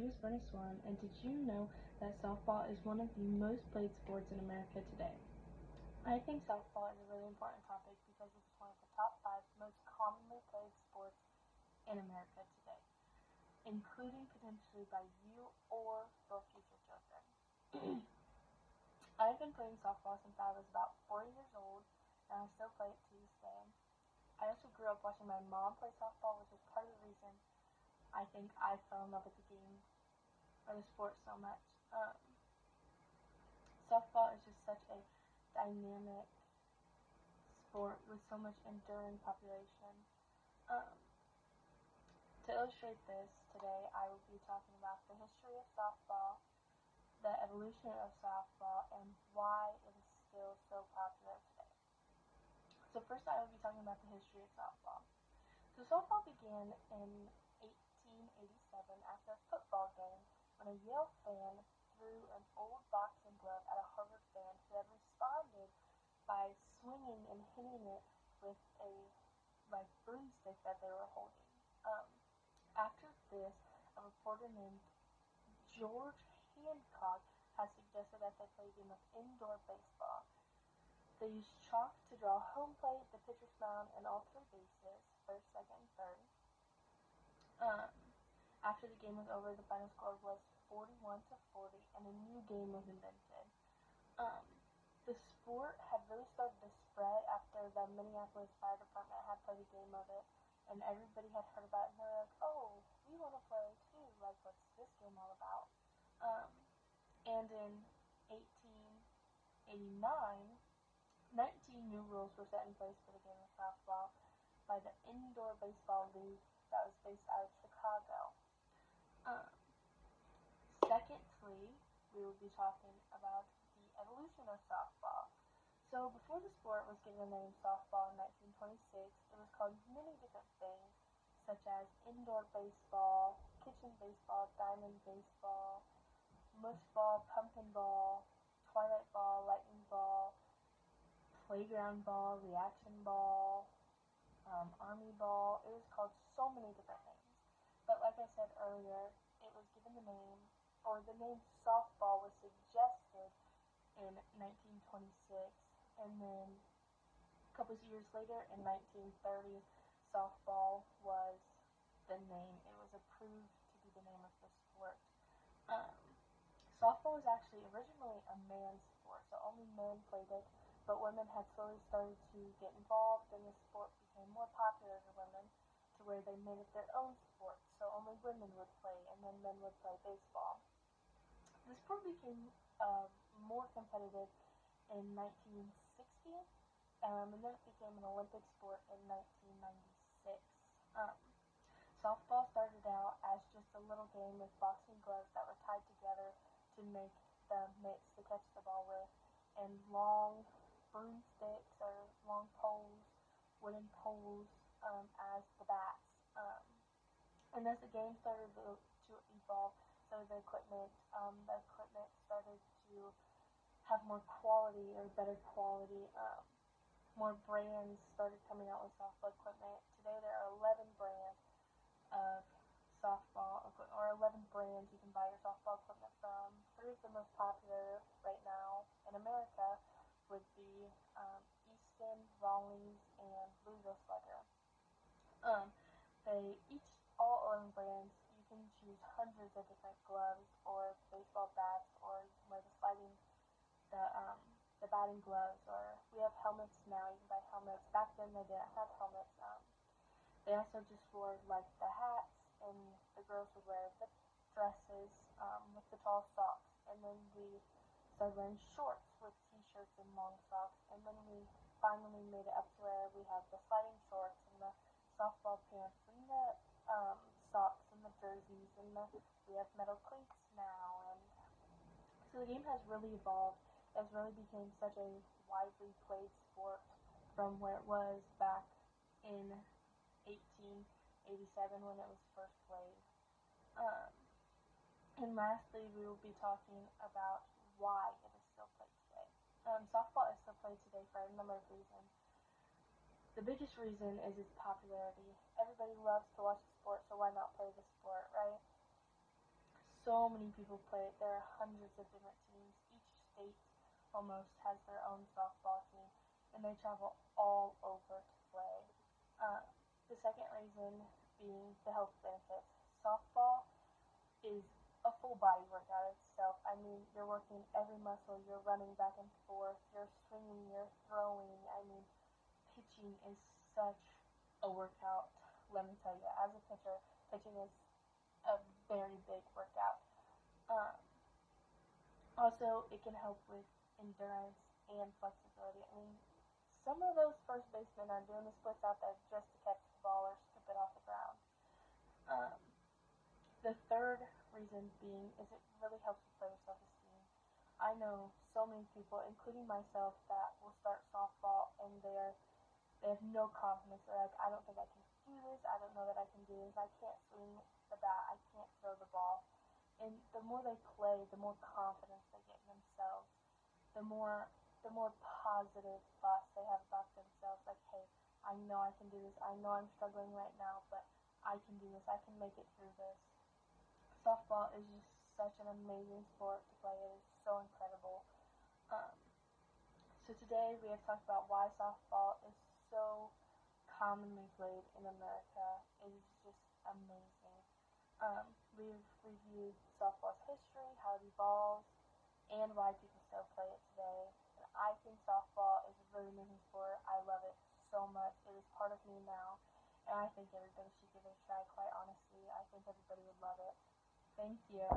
is Brynna Swan, and did you know that softball is one of the most played sports in America today? I think softball is a really important topic because it's one of the top 5 most commonly played sports in America today, including potentially by you or your future children. I've been playing softball since I was about 4 years old, and I still play it to this day. I also grew up watching my mom play softball, which is part of the reason I think I fell in love with the game or the sport so much. Softball is just such a dynamic sport with so much enduring population. Um, to illustrate this, today I will be talking about the history of softball, the evolution of softball, and why it is still so popular today. So first I will be talking about the history of softball. So softball began in 1887 after a football game when a Yale fan threw an old boxing glove at a Harvard fan who had responded by swinging and hitting it with a broomstick that they were holding. After this, a reporter named George Hancock has suggested that they play a game of indoor baseball. They used chalk to draw home plate, the pitcher's mound, and all 3 bases, first, second, and third. After the game was over, the final score was 41-40, and a new game was invented. The sport had really started to spread after the Minneapolis Fire Department had played a game of it, and everybody had heard about it, and they were like, oh, we want to play too, like, what's this game all about? And in 1889, 19 new rules were set in place for the game of softball by the Indoor Baseball League that was based out of Chicago. Secondly, we will be talking about the evolution of softball. So before the sport was given the name softball in 1926, it was called many different things, such as indoor baseball, kitchen baseball, diamond baseball, mush ball, pumpkin ball, twilight ball, lightning ball, playground ball, reaction ball, army ball. It was called so many different names. But like I said earlier, it was given the name, or the name softball was suggested in 1926, and then a couple of years later, in 1930, softball was the name. It was approved to be the name of the sport. Softball was actually originally a man's sport, so only men played it, but women had slowly started to get involved, and the sport became more popular to women, to where they made it their own sport, so only women would play, and then men would play baseball. The sport became more competitive in 1960, and then it became an Olympic sport in 1996. Softball started out as just a little game with boxing gloves that were tied together to make the mitts to catch the ball with, and long broomsticks or long poles, wooden poles, as the bats. And as the game started to evolve, so the equipment started to have more quality or better quality. More brands started coming out with softball equipment. Today there are 11 brands of softball equipment, or 11 brands you can buy your softball equipment from. 3 of the most popular right now in America would be Easton, Rawlings, and Louisville Slugger. All 11 brands, you can choose hundreds of different gloves or baseball bats, or you can wear the batting gloves, or we have helmets now. You can buy helmets. Back then they didn't have helmets. They also just wore like the hats, and the girls would wear the dresses with the tall socks, and then we started wearing shorts with t-shirts and long socks, and then we finally made it up to where we have the sliding shorts and the softball pants and the socks and the jerseys, and we have metal cleats now, and so the game has really evolved. It has really become such a widely played sport from where it was back in 1887 when it was first played. And lastly, we will be talking about why it is still played today. Softball is still played today for a number of reasons. The biggest reason is its popularity. Everybody loves to watch the sport, so why not play the sport, right? so many people play it. There are hundreds of different teams. Each state almost has their own softball team, and they travel all over to play. Uh, the second reason being the health benefits. Softball is a full body workout itself. I mean, you're working every muscle, you're running back and forth, you're swinging, you're throwing. I mean, pitching is such a workout. Let me tell you, as a pitcher, pitching is a very big workout. Um, Also, it can help with endurance and flexibility. I mean, some of those first basemen are doing the splits out there just to catch the ball or scoop it off the ground. Um, the third reason being is it really helps with player self-esteem. I know so many people, including myself, that will start softball and they have no confidence. They're like, I don't think I can do this. I don't know that I can do this. I can't swing the bat. I can't throw the ball. And the more they play, the more confidence they get in themselves. The more positive thoughts they have about themselves. Like, hey, I know I can do this. I know I'm struggling right now, but I can do this. I can make it through this. Softball is just such an amazing sport to play. It is so incredible. Um, so today we have talked about why softball is so commonly played in America. It is just amazing. We've reviewed softball's history, how it evolves, and why people still play it today. And I think softball is a really amazing sport. I love it so much. It is part of me now. And I think everybody should give it a try, quite honestly. I think everybody would love it. Thank you.